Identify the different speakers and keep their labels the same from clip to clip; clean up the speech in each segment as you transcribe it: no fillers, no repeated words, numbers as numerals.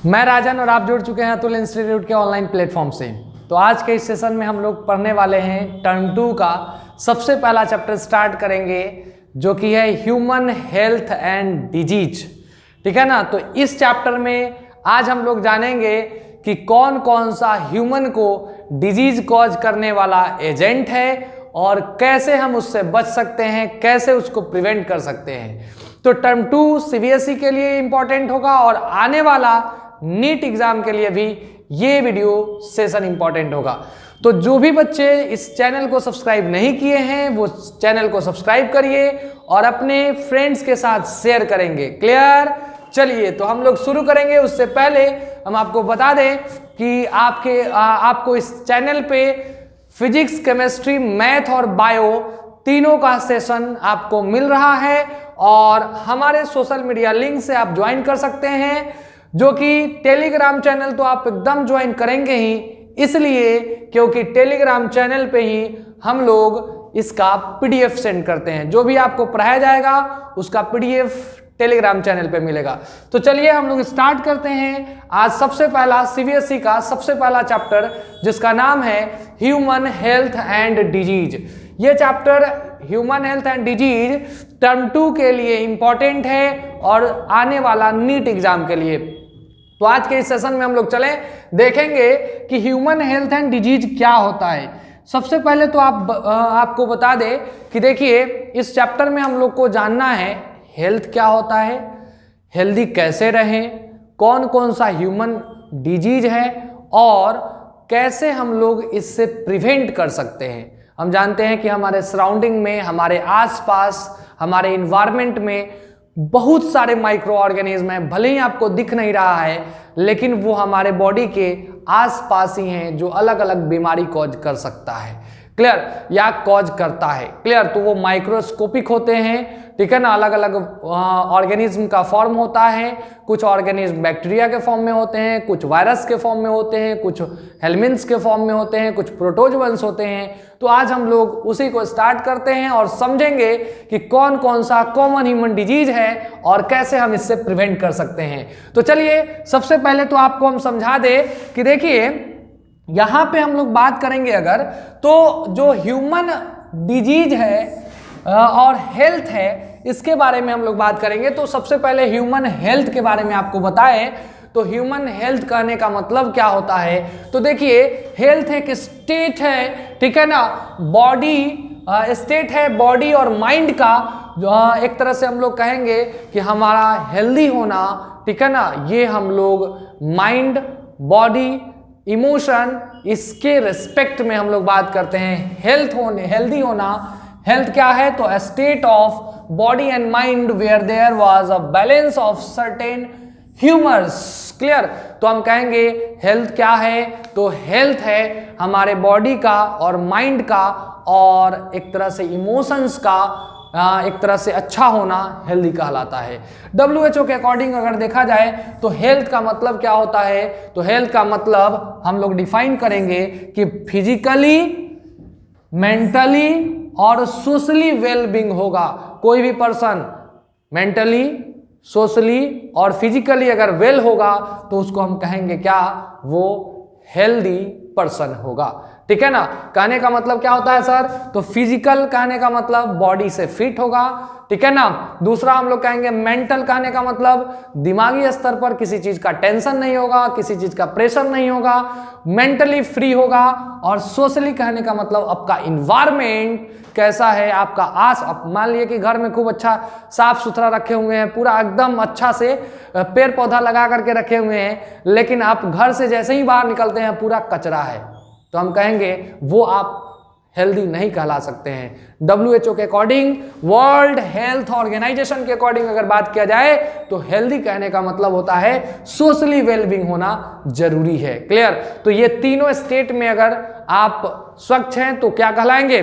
Speaker 1: मैं राजन और आप जुड़ चुके हैं अतुल इंस्टीट्यूट के ऑनलाइन प्लेटफॉर्म से। तो आज के इस सेशन में हम लोग पढ़ने वाले हैं टर्म 2 का सबसे पहला चैप्टर स्टार्ट करेंगे, जो कि है ह्यूमन हेल्थ एंड डिजीज। ठीक है ना। तो इस चैप्टर में आज हम लोग जानेंगे कि कौन कौन सा ह्यूमन को डिजीज कॉज करने वाला एजेंट है और कैसे हम उससे बच सकते हैं, कैसे उसको प्रिवेंट कर सकते हैं। तो टर्म 2 सीबीएसई के लिए इंपॉर्टेंट होगा और आने वाला नीट एग्जाम के लिए भी ये वीडियो सेशन इंपॉर्टेंट होगा। तो जो भी बच्चे इस चैनल को सब्सक्राइब नहीं किए हैं वो चैनल को सब्सक्राइब करिए और अपने फ्रेंड्स के साथ शेयर करेंगे। क्लियर? चलिए तो हम लोग शुरू करेंगे। उससे पहले हम आपको बता दें कि आपको इस चैनल पे फिजिक्स, केमिस्ट्री, मैथ और बायो तीनों का सेशन आपको मिल रहा है और हमारे सोशल मीडिया लिंक से आप ज्वाइन कर सकते हैं, जो कि टेलीग्राम चैनल तो आप एकदम ज्वाइन करेंगे ही, इसलिए क्योंकि टेलीग्राम चैनल पे ही हम लोग इसका पीडीएफ सेंड करते हैं। जो भी आपको पढ़ाया जाएगा उसका पीडीएफ टेलीग्राम चैनल पे मिलेगा। तो चलिए हम लोग स्टार्ट करते हैं आज सबसे पहला सीबीएसई का सबसे पहला चैप्टर, जिसका नाम है ह्यूमन हेल्थ एंड डिजीज। ये chapter human health and disease term 2 के लिए इंपॉर्टेंट है और आने वाला नीट एग्जाम के लिए। तो आज के इस सेशन में हम लोग चलें देखेंगे कि ह्यूमन हेल्थ एंड डिजीज क्या होता है। सबसे पहले तो आपको बता दें कि देखिए इस चैप्टर में हम लोग को जानना है हेल्थ क्या होता है, हेल्दी कैसे रहें, कौन कौन सा ह्यूमन डिजीज है और कैसे हम लोग इससे प्रिवेंट कर सकते हैं। हम जानते हैं कि हमारे सराउंडिंग में, हमारे आसपास, हमारे इन्वायरमेंट में बहुत सारे माइक्रो ऑर्गेनिज्म हैं। भले ही आपको दिख नहीं रहा है लेकिन वो हमारे बॉडी के आसपास ही हैं, जो अलग अलग बीमारी कॉज कर सकता है। क्लियर? या कॉज करता है। क्लियर? तो वो माइक्रोस्कोपिक होते हैं। ठीक है ना। अलग अलग ऑर्गेनिज्म का फॉर्म होता है। कुछ ऑर्गेनिज्म बैक्टीरिया के फॉर्म में होते हैं, कुछ वायरस के फॉर्म में होते हैं, कुछ हेलमिन्थ्स के फॉर्म में होते हैं, कुछ प्रोटोजोअन्स होते हैं। तो आज हम लोग उसी को स्टार्ट करते हैं और समझेंगे कि कौन कौन सा कॉमन ह्यूमन डिजीज है और कैसे हम इससे प्रिवेंट कर सकते हैं। तो चलिए सबसे पहले तो आपको हम समझा दें कि देखिए यहां पे हम लोग बात करेंगे अगर, तो जो ह्यूमन डिजीज है और हेल्थ है, इसके बारे में हम लोग बात करेंगे। तो सबसे पहले ह्यूमन हेल्थ के बारे में आपको बताएं तो ह्यूमन हेल्थ कहने का मतलब क्या होता है। तो देखिए हेल्थ एक स्टेट है, ठीक है ना, बॉडी स्टेट है बॉडी और माइंड का, जो एक तरह से हम लोग कहेंगे कि हमारा हेल्दी होना, ठीक है ना, ये हम लोग माइंड, बॉडी, इमोशन, इसके रिस्पेक्ट में हम लोग बात करते हैं। हेल्दी होना, हेल्थ क्या है तो a state of body and mind where there was a balance of certain humors। Clear? तो हम कहेंगे हेल्थ क्या है तो हेल्थ है हमारे बॉडी का और माइंड का और एक तरह से इमोशंस का एक तरह से अच्छा होना हेल्दी कहलाता है। WHO के अकॉर्डिंग अगर देखा जाए तो हेल्थ का मतलब क्या होता है, तो हेल्थ का मतलब हम लोग डिफाइन करेंगे कि फिजिकली, मेंटली और सोशली वेलबींग होगा। कोई भी पर्सन मेंटली, सोशली और फिजिकली अगर वेल होगा तो उसको हम कहेंगे क्या, वो हेल्दी पर्सन होगा। ठीक है ना। कहने का मतलब क्या होता है सर, तो फिजिकल कहने का मतलब बॉडी से फिट होगा, ठीक है ना। दूसरा हम लोग कहेंगे मेंटल कहने का मतलब दिमागी स्तर पर किसी चीज का टेंशन नहीं होगा, किसी चीज का प्रेशर नहीं होगा, मेंटली फ्री होगा। और सोशली कहने का मतलब आपका इन्वायरमेंट कैसा है, आपका आप मान लिए कि घर में खूब अच्छा साफ सुथरा रखे हुए हैं, पूरा एकदम अच्छा से पेड़ पौधा लगा करके रखे हुए हैं, लेकिन आप घर से जैसे ही बाहर निकलते हैं पूरा कचरा है, तो हम कहेंगे वो आप हेल्दी नहीं कहला सकते हैं। WHO के अकॉर्डिंग, वर्ल्ड हेल्थ ऑर्गेनाइजेशन के अकॉर्डिंग अगर बात किया जाए तो हेल्दी कहने का मतलब होता है सोशली वेलबींग होना जरूरी है। क्लियर? तो ये तीनों स्टेट में अगर आप स्वच्छ हैं तो क्या कहलाएंगे,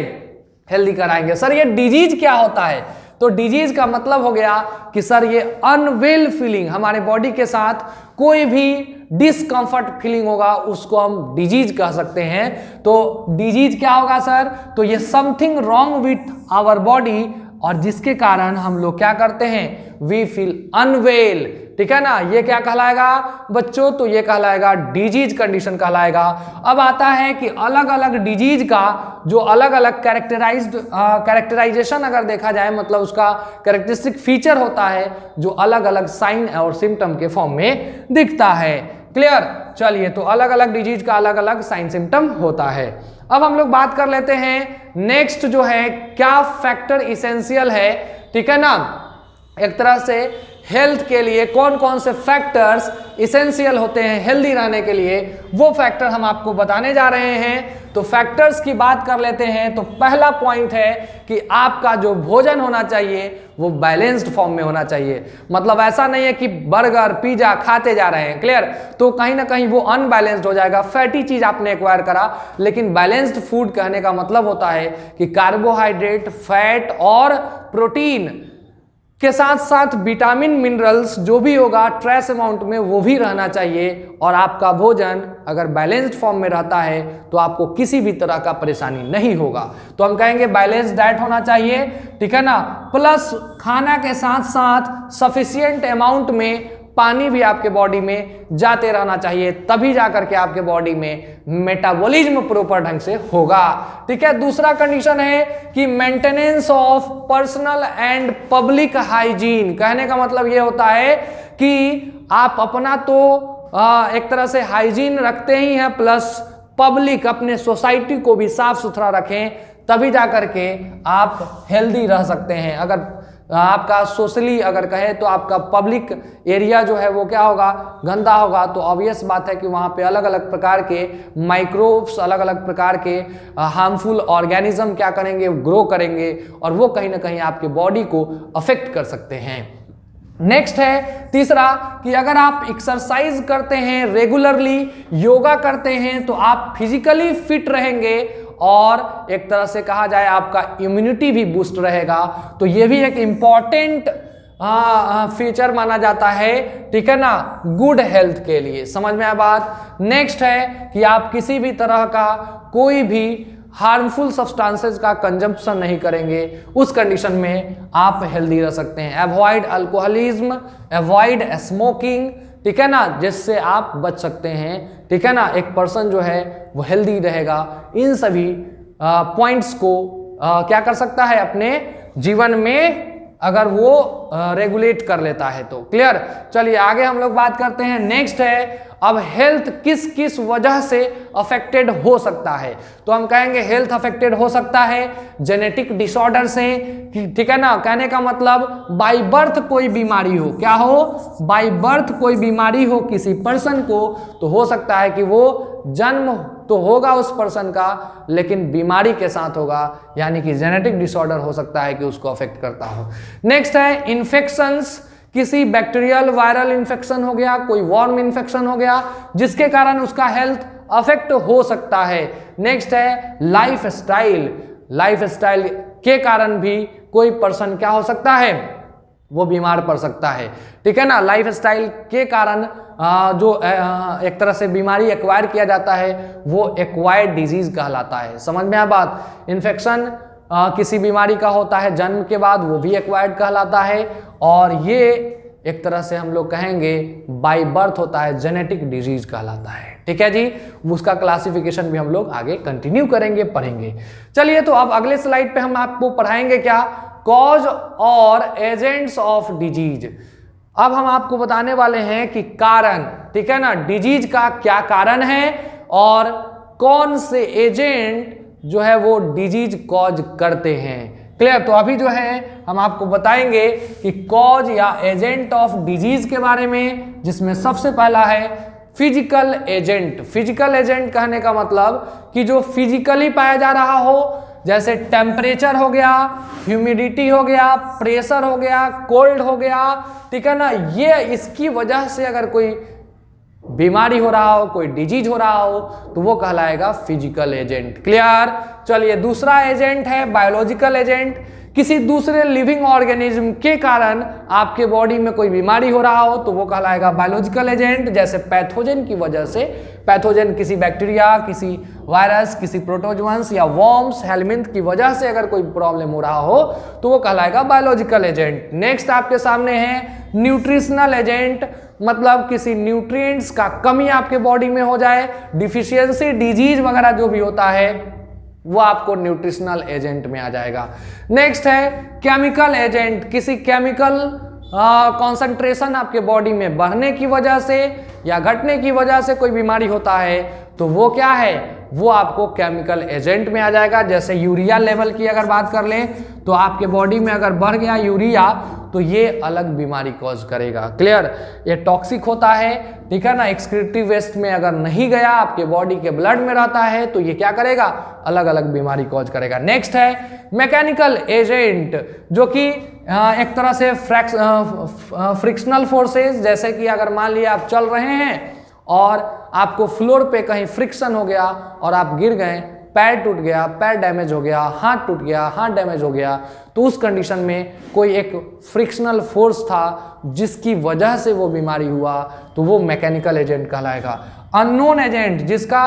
Speaker 1: हेल्दी कराएंगे। सर ये डिजीज क्या होता है, तो डिजीज का मतलब हो गया कि सर ये अनवेल फीलिंग, हमारे बॉडी के साथ कोई भी डिस्कंफर्ट फीलिंग होगा उसको हम डिजीज कह सकते हैं। तो डिजीज क्या होगा सर, तो ये something wrong with our body और जिसके कारण हम लोग क्या करते हैं, वी फील अनवेल। ठीक है ना, ये क्या कहलाएगा बच्चों, तो ये कहलाएगा डिजीज कंडीशन कहलाएगा। अब आता है कि अलग अलग डिजीज का जो अलग अलग कैरेक्टराइजेशन अगर देखा जाए, मतलब उसका कैरेक्टरिस्टिक फीचर होता है जो अलग अलग साइन और सिम्टम के फॉर्म में दिखता है। क्लियर, चलिए तो अलग अलग डिजीज का अलग अलग साइन सिम्टम होता है। अब हम लोग बात कर लेते हैं नेक्स्ट जो है क्या फैक्टर इसेंशियल है। ठीक है ना, एक तरह से हेल्थ के लिए कौन कौन से फैक्टर्स इसेंशियल होते हैं हेल्दी रहने के लिए, वो फैक्टर हम आपको बताने जा रहे हैं। तो फैक्टर्स की बात कर लेते हैं। तो पहला पॉइंट है कि आपका जो भोजन होना चाहिए वो बैलेंस्ड फॉर्म में होना चाहिए। मतलब ऐसा नहीं है कि बर्गर पिज्जा खाते जा रहे हैं, क्लियर, तो कहीं ना कहीं वो अनबैलेंस्ड हो जाएगा, फैटी चीज आपने एक्वायर करा। लेकिन बैलेंस्ड फूड कहने का मतलब होता है कि कार्बोहाइड्रेट, फैट और प्रोटीन के साथ साथ विटामिन मिनरल्स जो भी होगा ट्रेस अमाउंट में वो भी रहना चाहिए। और आपका भोजन अगर बैलेंस्ड फॉर्म में रहता है तो आपको किसी भी तरह का परेशानी नहीं होगा। तो हम कहेंगे बैलेंस्ड डाइट होना चाहिए। ठीक है ना, प्लस खाना के साथ साथ सफिशिएंट अमाउंट में पानी भी आपके बॉडी में जाते रहना चाहिए, तभी जाकर के आपके बॉडी में मेटाबॉलिज्म प्रॉपर ढंग से होगा। ठीक है, दूसरा कंडीशन है कि maintenance of personal and public hygiene. कहने का मतलब ये होता है कि आप अपना तो एक तरह से हाइजीन रखते ही हैं, प्लस पब्लिक अपने सोसाइटी को भी साफ सुथरा रखें, तभी जाकर के आप हेल्दी रह सकते हैं। अगर आपका सोशली अगर कहे तो आपका पब्लिक एरिया जो है वो क्या होगा, गंदा होगा, तो ऑब्वियस बात है कि वहाँ पे अलग अलग प्रकार के माइक्रोब्स, अलग अलग प्रकार के हार्मफुल ऑर्गेनिज्म क्या करेंगे, ग्रो करेंगे, और वो कहीं ना कहीं आपके बॉडी को अफेक्ट कर सकते हैं। नेक्स्ट है तीसरा कि अगर आप एक्सरसाइज करते हैं, रेगुलरली योगा करते हैं, तो आप फिजिकली फिट रहेंगे और एक तरह से कहा जाए आपका इम्यूनिटी भी बूस्ट रहेगा। तो ये भी एक इम्पॉर्टेंट फीचर माना जाता है। ठीक है ना, गुड हेल्थ के लिए। समझ में आया बात। नेक्स्ट है कि आप किसी भी तरह का कोई भी हार्मफुल सब्सटेंसेस का कंजम्पशन नहीं करेंगे, उस कंडीशन में आप हेल्दी रह सकते हैं। अवॉइड अल्कोहलिज्म, अवॉइड स्मोकिंग, ठीक है ना, जिससे आप बच सकते हैं। ठीक है ना, एक पर्सन जो है वो हेल्दी रहेगा, इन सभी पॉइंट्स को क्या कर सकता है अपने जीवन में, अगर वो रेगुलेट कर लेता है तो। क्लियर, चलिए आगे हम लोग बात करते हैं। नेक्स्ट है अब हेल्थ किस किस वजह से अफेक्टेड हो सकता है। तो हम कहेंगे हेल्थ अफेक्टेड हो सकता है जेनेटिक डिसऑर्डर से। ठीक है ना, कहने का मतलब बाय बर्थ कोई बीमारी हो, क्या हो, बाय बर्थ कोई बीमारी हो किसी पर्सन को, तो हो सकता है कि वो जन्म तो होगा उस पर्सन का, लेकिन बीमारी के साथ होगा, यानी कि जेनेटिक डिसऑर्डर हो सकता है कि उसको अफेक्ट करता हो। नेक्स्ट है इन्फेक्शंस, किसी बैक्टीरियल वायरल इन्फेक्शन हो गया, कोई वार्म इन्फेक्शन हो गया, जिसके कारण उसका हेल्थ अफेक्ट हो सकता है। नेक्स्ट है लाइफ स्टाइल, लाइफ स्टाइल के कारण भी कोई पर्सन क्या हो सकता है, वो बीमार पड़ सकता है। ठीक है ना, लाइफ स्टाइल के कारण जो एक तरह से बीमारी एक्वायर किया जाता है वो एक्वायर्ड डिजीज कहलाता है। समझ में आ बात। इन्फेक्शन किसी बीमारी का होता है जन्म के बाद, वो भी एक्वायर्ड कहलाता है, और ये एक तरह से हम लोग कहेंगे बाय बर्थ होता है, जेनेटिक डिजीज कहलाता है। ठीक है जी, उसका क्लासिफिकेशन भी हम लोग आगे कंटिन्यू करेंगे, पढ़ेंगे। चलिए तो अब अगले स्लाइड पे हम आपको पढ़ाएंगे क्या, कॉज और एजेंट्स ऑफ डिजीज। अब हम आपको बताने वाले हैं कि कारण, ठीक है ना, डिजीज का क्या कारण है और कौन से एजेंट जो है वो डिजीज कॉज करते हैं। क्लियर, तो अभी जो है हम आपको बताएंगे कि कॉज या एजेंट ऑफ डिजीज के बारे में, जिसमें सबसे पहला है फिजिकल एजेंट। फिजिकल एजेंट कहने का मतलब कि जो फिजिकली पाया जा रहा हो, जैसे टेम्परेचर हो गया, ह्यूमिडिटी हो गया, प्रेशर हो गया, कोल्ड हो गया, ठीक है ना, ये इसकी वजह से अगर कोई बीमारी हो रहा हो, कोई डिजीज हो रहा हो, तो वो कहलाएगा फिजिकल एजेंट। क्लियर, चलिए दूसरा एजेंट है बायोलॉजिकल एजेंट, किसी दूसरे लिविंग ऑर्गेनिज्म के कारण आपके बॉडी में कोई बीमारी हो रहा हो तो वो कहलाएगा बायोलॉजिकल एजेंट। जैसे पैथोजन की वजह से, पैथोजन किसी बैक्टीरिया, किसी वायरस, किसी प्रोटोजोअन्स या वॉर्म्स, हेलमिंथ की वजह से अगर कोई प्रॉब्लम हो रहा हो तो वो कहलाएगा बायोलॉजिकल एजेंट। नेक्स्ट आपके सामने है न्यूट्रिशनल एजेंट, मतलब किसी न्यूट्रिएंट्स का कमी आपके बॉडी में हो जाए, डिफिशियंसी, डिजीज वगैरह जो भी होता है वो आपको न्यूट्रिशनल एजेंट में आ जाएगा। नेक्स्ट है केमिकल एजेंट, किसी केमिकल कॉन्सेंट्रेशन आपके बॉडी में बढ़ने की वजह से या घटने की वजह से कोई बीमारी होता है तो वो क्या है, वो आपको केमिकल एजेंट में आ जाएगा। जैसे यूरिया लेवल की अगर बात कर लें तो आपके बॉडी में अगर बढ़ गया यूरिया तो ये अलग बीमारी कॉज करेगा। क्लियर, ये टॉक्सिक होता है, ठीक है ना। एक्सक्रीटिव वेस्ट में अगर नहीं गया, आपके बॉडी के ब्लड में रहता है तो ये क्या करेगा, अलग अलग बीमारी कॉज करेगा। नेक्स्ट है मैकेनिकल एजेंट, जो कि एक तरह से फ्रिक्शनल फोर्सेस, जैसे कि अगर मान लिया आप चल रहे हैं और आपको फ्लोर पे कहीं फ्रिक्शन हो गया और आप गिर गए, पैर टूट गया, पैर डैमेज हो गया, हाथ टूट गया, हाथ डैमेज हो गया, तो उस कंडीशन में कोई एक फ्रिक्शनल फोर्स था जिसकी वजह से वो बीमारी हुआ तो वो मैकेनिकल एजेंट कहलाएगा। अननोन एजेंट, जिसका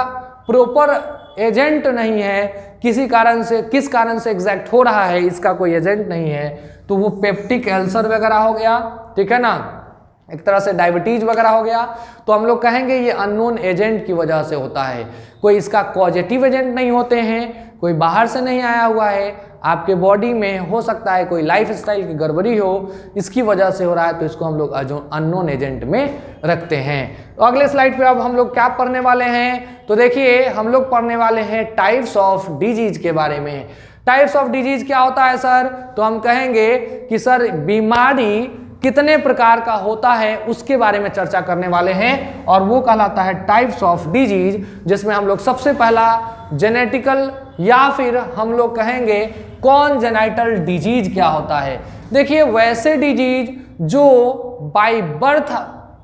Speaker 1: प्रॉपर एजेंट नहीं है, किसी कारण से, किस कारण से एग्जैक्ट हो रहा है इसका कोई एजेंट नहीं है, तो वो पेप्टिक अल्सर वगैरह हो गया, ठीक है ना, एक तरह से डायबिटीज वगैरह हो गया, तो हम लोग कहेंगे ये अननोन एजेंट की वजह से होता है। कोई इसका कॉजेटिव एजेंट नहीं होते हैं, कोई बाहर से नहीं आया हुआ है, आपके बॉडी में हो सकता है कोई लाइफस्टाइल की गड़बड़ी हो, इसकी वजह से हो रहा है, तो इसको हम लोग अननोन एजेंट में रखते हैं। तो अगले स्लाइड पे अब हम लोग क्या पढ़ने वाले हैं, तो देखिए हम लोग पढ़ने वाले हैं टाइप्स ऑफ डिजीज के बारे में। टाइप्स ऑफ डिजीज क्या होता है सर, तो हम कहेंगे कि सर बीमारी कितने प्रकार का होता है उसके बारे में चर्चा करने वाले हैं, और वो कहलाता है टाइप्स ऑफ डिजीज, जिसमें हम लोग सबसे पहला जेनेटिकल या फिर हम लोग कहेंगे कॉन्जेनाइटल डिजीज क्या होता है। देखिए वैसे डिजीज जो बाय बर्थ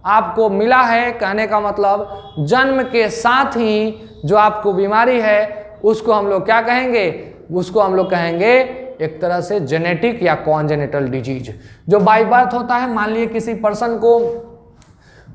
Speaker 1: आपको मिला है, कहने का मतलब जन्म के साथ ही जो आपको बीमारी है उसको हम लोग क्या कहेंगे, उसको हम लोग कहेंगे एक तरह से जेनेटिक या कॉन्जेनिटल डिजीज। जो बाय बर्थ होता है, मान लीजिए किसी पर्सन को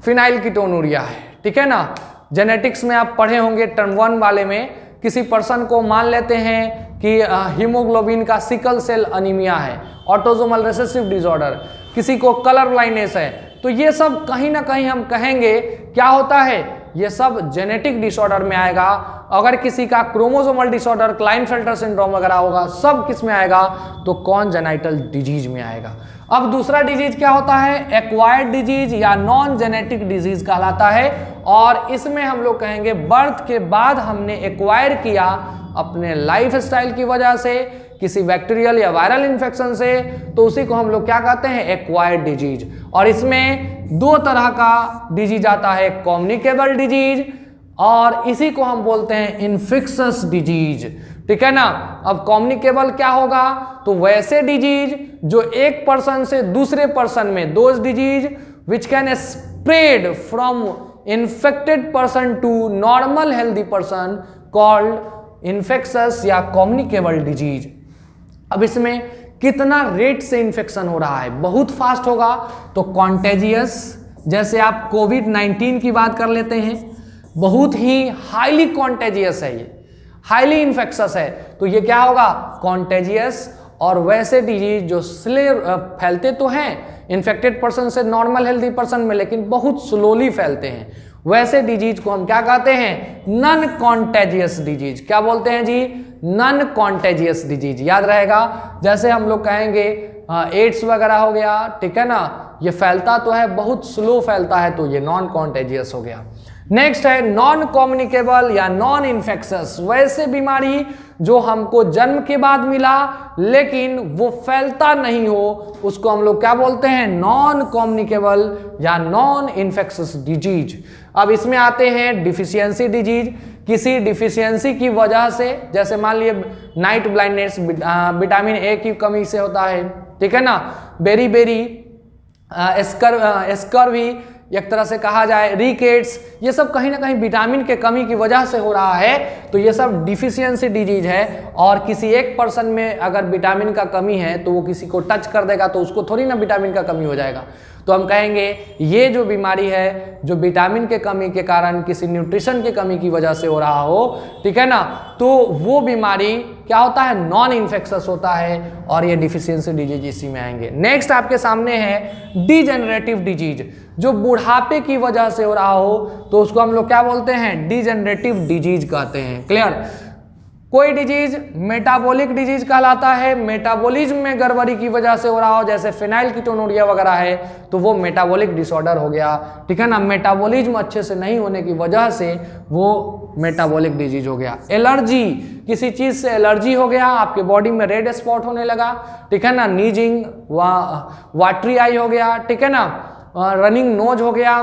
Speaker 1: फिनाइलकीटोनुरिया है, ठीक है ना, जेनेटिक्स में आप पढ़े होंगे टर्म 1 वाले में, किसी पर्सन को मान लेते हैं कि हीमोग्लोबिन का सिकल सेल अनीमिया है, ऑटोसोमल रिसेसिव डिसऑर्डर, किसी को कलर ब्लाइंडनेस है, तो ये सब कहीं ना कहीं हम कहेंगे क्या होता है, ये सब जेनेटिक डिसऑर्डर में आएगा। अगर किसी का क्रोमोसोमल डिसऑर्डर, क्लाइनफेल्टर सिंड्रोम वगैरह होगा, सब किस में आएगा, तो कॉन्जेनाइटल डिजीज में आएगा। अब दूसरा डिजीज क्या होता है, एक्वायर्ड डिजीज या नॉन जेनेटिक डिजीज कहलाता है, और इसमें हम लोग कहेंगे बर्थ के बाद हमने एक्वायर किया अपने लाइफस्टाइल की वजह से, किसी बैक्टीरियल या वायरल इन्फेक्शन से, तो उसी को हम लोग क्या कहते हैं, एक्वायर्ड डिजीज। और इसमें दो तरह का डिजीज आता है, कम्युनिकेबल डिजीज, और इसी को हम बोलते हैं इन्फेक्शस डिजीज, ठीक है ना। अब कम्युनिकेबल क्या होगा, तो वैसे डिजीज जो एक पर्सन से दूसरे पर्सन में, those disease which can spread from infected person to normal healthy person called infectious या कम्युनिकेबल डिजीज। अब इसमें कितना रेट से इन्फेक्शन हो रहा है, बहुत फास्ट होगा तो कॉन्टेजियस, जैसे आप कोविड-19 की बात कर लेते हैं, बहुत ही हाईली कॉन्टेजियस है, ये हाईली इन्फेक्शस है, तो ये क्या होगा, कॉन्टेजियस। और वैसे डिजीज जो फैलते तो हैं इन्फेक्टेड पर्सन से नॉर्मल हेल्दी पर्सन में, लेकिन बहुत स्लोली फैलते हैं, वैसे डिजीज को हम क्या कहते हैं, नॉन कॉन्टेजियस डिजीज। क्या बोलते हैं जी, नॉन कॉन्टेजियस डिजीज, याद रहेगा। जैसे हम लोग कहेंगे एड्स वगैरह हो गया, ठीक है ना, ये फैलता तो है, बहुत स्लो फैलता है, तो ये नॉन कॉन्टेजियस हो गया। नेक्स्ट है नॉन कम्युनिकेबल या नॉन इन्फेक्शस, वैसे बीमारी जो हमको जन्म के बाद मिला लेकिन वो फैलता नहीं हो, उसको हम लोग क्या बोलते हैं, नॉन कम्युनिकेबल या नॉन इन्फेक्शस डिजीज। अब इसमें आते हैं डिफिशियंसी डिजीज, किसी डिफिशियंसी की वजह से, जैसे मान लिए नाइट ब्लाइंडनेस विटामिन ए की कमी से होता है, ठीक है ना, बेरी स्कर्वी एक तरह से कहा जाए रिकेट्स, ये सब कहीं ना कहीं विटामिन के कमी की वजह से हो रहा है। तो ये सब डिफिशियंसी डिजीज है, और किसी एक पर्सन में अगर विटामिन का कमी है तो वो किसी को टच कर देगा तो उसको थोड़ी ना विटामिन का कमी हो जाएगा। तो हम कहेंगे ये जो बीमारी है जो विटामिन के कमी के कारण किसी न्यूट्रिशन के कमी की वजह से हो रहा हो, ठीक है ना, तो वो बीमारी क्या होता है, नॉन इन्फेक्शस होता है, और ये डिफिशियंसी डिजीज इसी में आएंगे। नेक्स्ट आपके सामने है डिजेनरेटिव डिजीज, जो बुढ़ापे की वजह से हो रहा हो तो उसको हम लोग क्या बोलते हैं, डिजेनरेटिव डिजीज कहते हैं। क्लियर। कोई डिजीज मेटाबॉलिक डिजीज कहलाता है, मेटाबॉलिज्म में गड़बड़ी की वजह से हो रहा हो, जैसे फिनाइल कीटोनुरिया वगैरह है तो वो मेटाबॉलिक डिसऑर्डर हो गया, ठीक है ना, मेटाबॉलिज्म अच्छे से नहीं होने की वजह से वो मेटाबॉलिक डिजीज हो गया। एलर्जी, किसी चीज से एलर्जी हो गया, आपके बॉडी में रेड स्पॉट होने लगा, ठीक है ना, नीजिंग वाटरी आई हो गया, ठीक है ना, रनिंग नोज हो गया,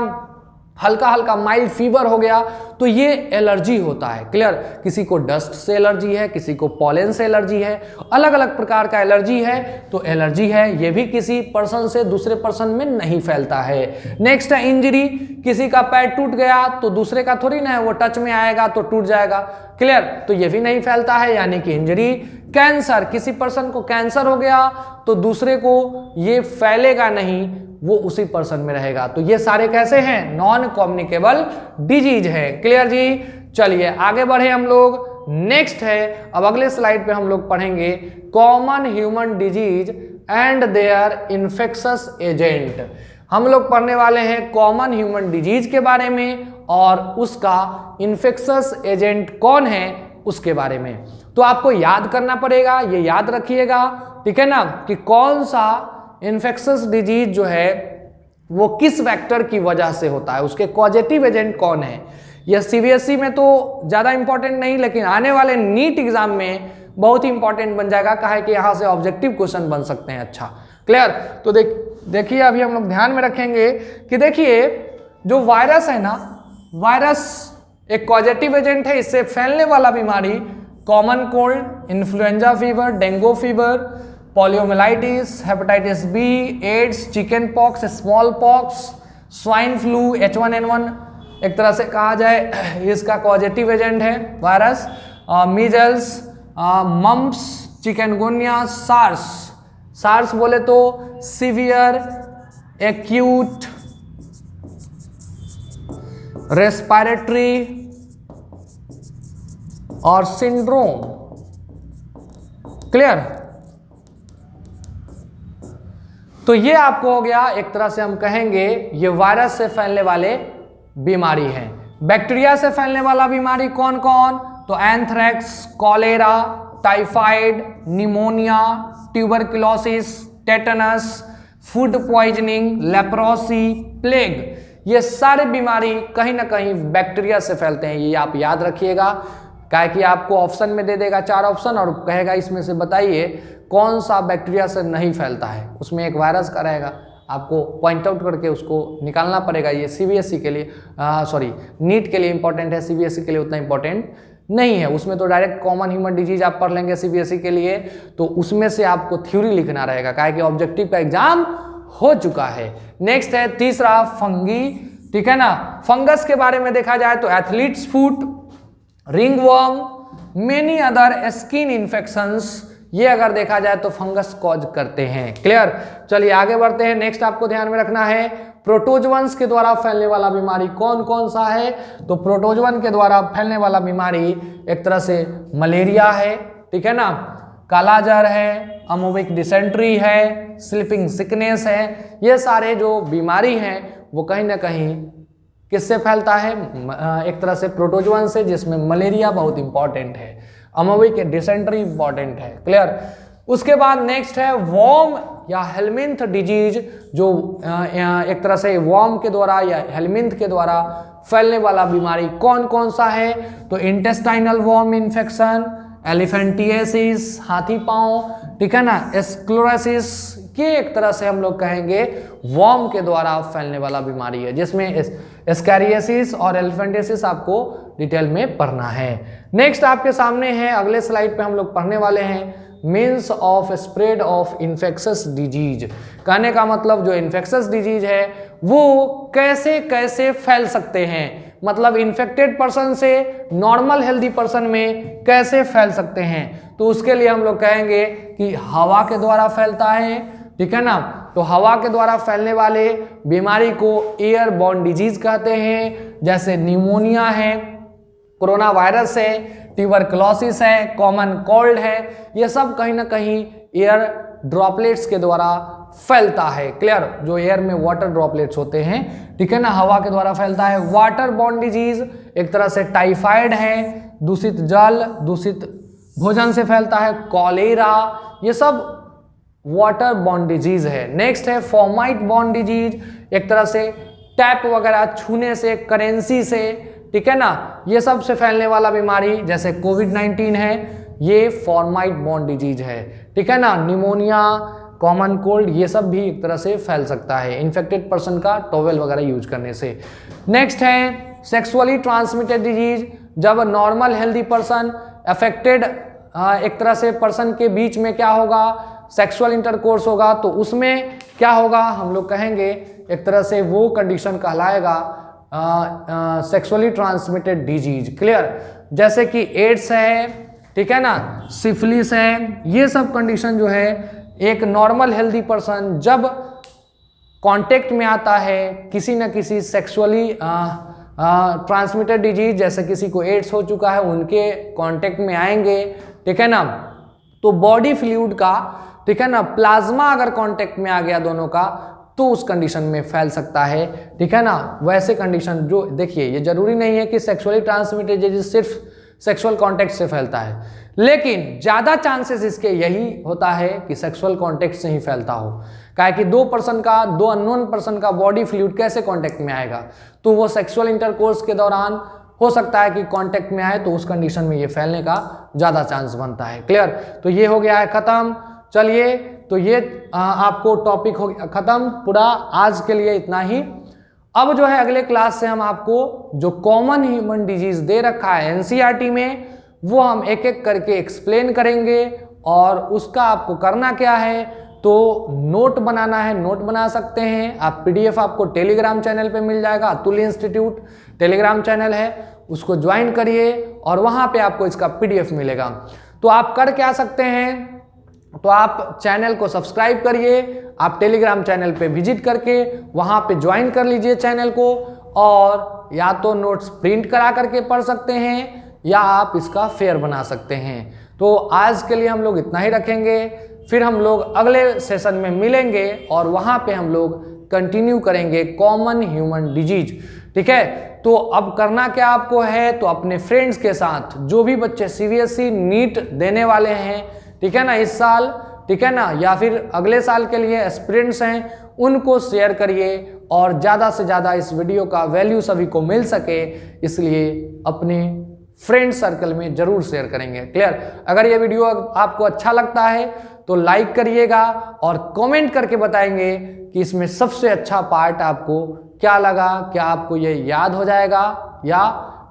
Speaker 1: हल्का हल्का माइल्ड फीवर हो गया, तो ये एलर्जी होता है। क्लियर। किसी को डस्ट से एलर्जी है, किसी को पॉलन से एलर्जी है, अलग अलग प्रकार का एलर्जी है, तो एलर्जी है, ये भी किसी पर्सन से दूसरे पर्सन में नहीं फैलता है। नेक्स्ट है इंजरी, किसी का पैर टूट गया तो दूसरे का थोड़ी ना है, वो टच में आएगा तो टूट जाएगा। क्लियर। तो ये भी नहीं फैलता है, यानी कि इंजरी। कैंसर, किसी पर्सन को कैंसर हो गया तो दूसरे को ये फैलेगा नहीं, वो उसी पर्सन में रहेगा। तो ये सारे कैसे हैं, नॉन कम्युनिकेबल डिजीज है। क्लियर जी। चलिए आगे बढ़े हम लोग। नेक्स्ट है, अब अगले स्लाइड पे हम लोग पढ़ेंगे common human disease and their infectious agent. हम लोग पढ़ने वाले हैं कॉमन ह्यूमन डिजीज के बारे में और उसका इन्फेक्शस एजेंट कौन है उसके बारे में। तो आपको याद करना पड़ेगा, ये याद रखिएगा, ठीक है ना, कि कौन सा इन्फेक्शस डिजीज जो है वो किस वेक्टर की वजह से होता है, उसके कॉजेटिव एजेंट कौन है। यह सीबीएसई में तो ज़्यादा इंपॉर्टेंट नहीं, लेकिन आने वाले नीट एग्जाम में बहुत ही इंपॉर्टेंट बन जाएगा, कहा है कि यहाँ से ऑब्जेक्टिव क्वेश्चन बन सकते हैं। अच्छा क्लियर। तो देखिए अभी हम लोग ध्यान में रखेंगे कि देखिए जो वायरस है ना, वायरस एक कॉजेटिव एजेंट है, इससे फैलने वाला बीमारी common cold, influenza fever, dengue fever, poliomyelitis, hepatitis B, AIDS, chickenpox, smallpox, swine flu, H1N1 एक तरह से कहा जाए इसका कॉजेटिव एजेंट है virus. Measles, mumps, chikungunya, SARS बोले तो सीवियर एक्यूट रेस्पिरेटरी और सिंड्रोम। क्लियर। तो ये आपको हो गया, एक तरह से हम कहेंगे ये वायरस से फैलने वाले बीमारी है। बैक्टीरिया से फैलने वाला बीमारी कौन कौन, तो anthrax, cholera, typhoid, pneumonia, tuberculosis, tetanus, food poisoning, leprosy, plague, ये सारे बीमारी कहीं ना कहीं बैक्टीरिया से फैलते हैं। ये आप याद रखिएगा, क्या कि आपको ऑप्शन में दे देगा 4 ऑप्शन और कहेगा इसमें से बताइए कौन सा बैक्टीरिया से नहीं फैलता है, उसमें एक वायरस का रहेगा, आपको पॉइंट आउट करके उसको निकालना पड़ेगा। ये सीबीएसई के लिए नीट के लिए इंपॉर्टेंट है, सीबीएसई के लिए उतना इंपॉर्टेंट नहीं है। उसमें तो डायरेक्ट कॉमन ह्यूमन डिजीज आप पढ़ लेंगे सीबीएसई के लिए, तो उसमें से आपको थ्योरी लिखना रहेगा, क्या कि ऑब्जेक्टिव का एग्जाम हो चुका है। नेक्स्ट है तीसरा फंगी, ठीक है ना। फंगस के बारे में देखा जाए तो athletes foot, ringworm, many other skin infections, ये अगर देखा जाए तो फंगस कॉज करते हैं। क्लियर। चलिए आगे बढ़ते हैं। नेक्स्ट आपको ध्यान में रखना है प्रोटोजोअन्स के द्वारा फैलने वाला बीमारी कौन कौन सा है, तो प्रोटोजोअन के द्वारा फैलने वाला बीमारी एक तरह से मलेरिया है, ठीक है ना, कालाजार है, अमोबिक डिसेंट्री है, स्लीपिंग सिकनेस है। ये सारे जो बीमारी हैं वो कहीं ना कहीं किससे फैलता है, एक तरह से प्रोटोजोअन से, जिसमें मलेरिया बहुत इंपॉर्टेंट है, अमोबिक डिसेंट्री इंपॉर्टेंट है। क्लियर। उसके बाद नेक्स्ट है वॉर्म या हेलमिंथ डिजीज, जो एक तरह से वॉर्म के द्वारा या हेलमिंथ के द्वारा फैलने वाला बीमारी कौन कौन सा है, तो इंटेस्टाइनल वॉर्म इन्फेक्शन, एलिफेंटिएसिस, हाथी पांव, ठीक है ना, स्क्लेरोसिस, ये एक तरह से हम लोग कहेंगे वॉर्म के द्वारा फैलने वाला बीमारी है, जिसमें स्कैरियोसिस और एलिफेंटिएसिस आपको डिटेल में पढ़ना है। नेक्स्ट आपके सामने है, अगले स्लाइड पे हम लोग पढ़ने वाले हैं means of spread of infectious disease. कहने का मतलब जो इन्फेक्शस डिजीज है वो कैसे कैसे फैल सकते हैं, मतलब इन्फेक्टेड पर्सन से नॉर्मल हेल्दी पर्सन में कैसे फैल सकते हैं। तो उसके लिए हम लोग कहेंगे कि हवा के द्वारा फैलता है, ठीक है ना। तो हवा के द्वारा फैलने वाले बीमारी को एयर बॉर्न डिजीज कहते हैं, जैसे निमोनिया है, कोरोना वायरस है, ट्यूबरकुलोसिस है, कॉमन कोल्ड है। ये सब कहीं ना कहीं एयर ड्रॉपलेट्स के द्वारा फैलता है। क्लियर, जो एयर में वाटर ड्रॉपलेट्स होते हैं, ठीक है ना, हवा के द्वारा फैलता है। वाटर बॉर्न डिजीज एक तरह से टाइफाइड है, दूषित जल दूषित भोजन से फैलता है, कॉलेरा, ये सब वाटर बॉर्न डिजीज है। नेक्स्ट है फॉर्माइट बॉर्न डिजीज, एक तरह से टैप वगैरह छूने से, करेंसी से, ठीक है ना, ये सब से फैलने वाला बीमारी जैसे कोविड-19 है, ये फॉर्माइट बॉर्न डिजीज है, ठीक है ना। निमोनिया, कॉमन कोल्ड, ये सब भी एक तरह से फैल सकता है इन्फेक्टेड पर्सन का टॉवेल वगैरह यूज करने से। नेक्स्ट है सेक्सुअली ट्रांसमिटेड डिजीज, जब नॉर्मल हेल्दी पर्सन अफेक्टेड एक तरह से पर्सन के बीच में क्या होगा, सेक्सुअल इंटरकोर्स होगा, तो उसमें क्या होगा, हम लोग कहेंगे एक तरह से वो कंडीशन कहलाएगा सेक्सुअली ट्रांसमिटेड डिजीज। क्लियर, जैसे कि एड्स है, ठीक है ना, सिफिलिस है, ये सब कंडीशन जो है एक नॉर्मल हेल्दी पर्सन जब कांटेक्ट में आता है किसी न किसी सेक्सुअली ट्रांसमिटेड डिजीज, जैसे किसी को एड्स हो चुका है उनके कांटेक्ट में आएंगे, ठीक है ना, तो बॉडी फ्लूइड का, ठीक है ना, प्लाज्मा अगर कांटेक्ट में आ गया दोनों का तो उस कंडीशन में फैल सकता है, ठीक है ना। वैसे कंडीशन जो देखिए, ये जरूरी नहीं है कि सेक्सुअली ट्रांसमिटेड डिजीज सिर्फ सेक्सुअल कांटेक्ट से फैलता है, लेकिन ज्यादा चांसेस इसके यही होता है कि सेक्सुअल कांटेक्ट से ही फैलता हो। क्या है कि दो अननोन पर्सन का बॉडी फ्लूइड कैसे कांटेक्ट में आएगा, तो वो सेक्सुअल इंटरकोर्स के दौरान हो सकता है कि कांटेक्ट में आए, तो उस कंडीशन में ये फैलने का ज्यादा चांस बनता है। क्लियर, तो ये हो गया है खत्म। चलिए, तो ये आपको टॉपिक हो गया खत्म पूरा, आज के लिए इतना ही। अब जो है अगले क्लास से हम आपको जो कॉमन ह्यूमन डिजीज दे रखा है एनसीईआरटी में, वो हम एक एक करके एक्सप्लेन करेंगे, और उसका आपको करना क्या है, तो नोट बनाना है, नोट बना सकते हैं आप। पीडीएफ आपको टेलीग्राम चैनल पे मिल जाएगा, अतुल इंस्टीट्यूट टेलीग्राम चैनल है, उसको ज्वाइन करिए और वहाँ पे आपको इसका पीडीएफ मिलेगा। तो आप कर क्या सकते हैं, तो आप चैनल को सब्सक्राइब करिए, आप टेलीग्राम चैनल पे विजिट करके वहाँ पे ज्वाइन कर लीजिए चैनल को, और या तो नोट्स प्रिंट करा करके पढ़ सकते हैं या आप इसका फेयर बना सकते हैं। तो आज के लिए हम लोग इतना ही रखेंगे, फिर हम लोग अगले सेशन में मिलेंगे और वहाँ पे हम लोग कंटिन्यू करेंगे कॉमन ह्यूमन डिजीज, ठीक है। तो अब करना क्या आपको है, तो अपने फ्रेंड्स के साथ जो भी बच्चे सीबीएसई नीट देने वाले हैं, ठीक है ना, इस साल, ठीक है ना, या फिर अगले साल के लिए एस्पिरेंट्स हैं, उनको शेयर करिए और ज़्यादा से ज़्यादा इस वीडियो का वैल्यू सभी को मिल सके, इसलिए अपने फ्रेंड सर्कल में जरूर शेयर करेंगे। क्लियर, अगर ये वीडियो आपको अच्छा लगता है तो लाइक करिएगा और कमेंट करके बताएंगे कि इसमें सबसे अच्छा पार्ट आपको क्या लगा, क्या आपको ये याद हो जाएगा या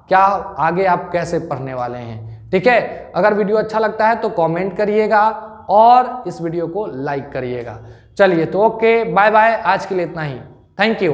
Speaker 1: क्या आगे आप कैसे पढ़ने वाले हैं, ठीक है। अगर वीडियो अच्छा लगता है तो कमेंट करिएगा और इस वीडियो को लाइक करिएगा। चलिए, तो ओके, बाय बाय, आज के लिए इतना ही, थैंक यू।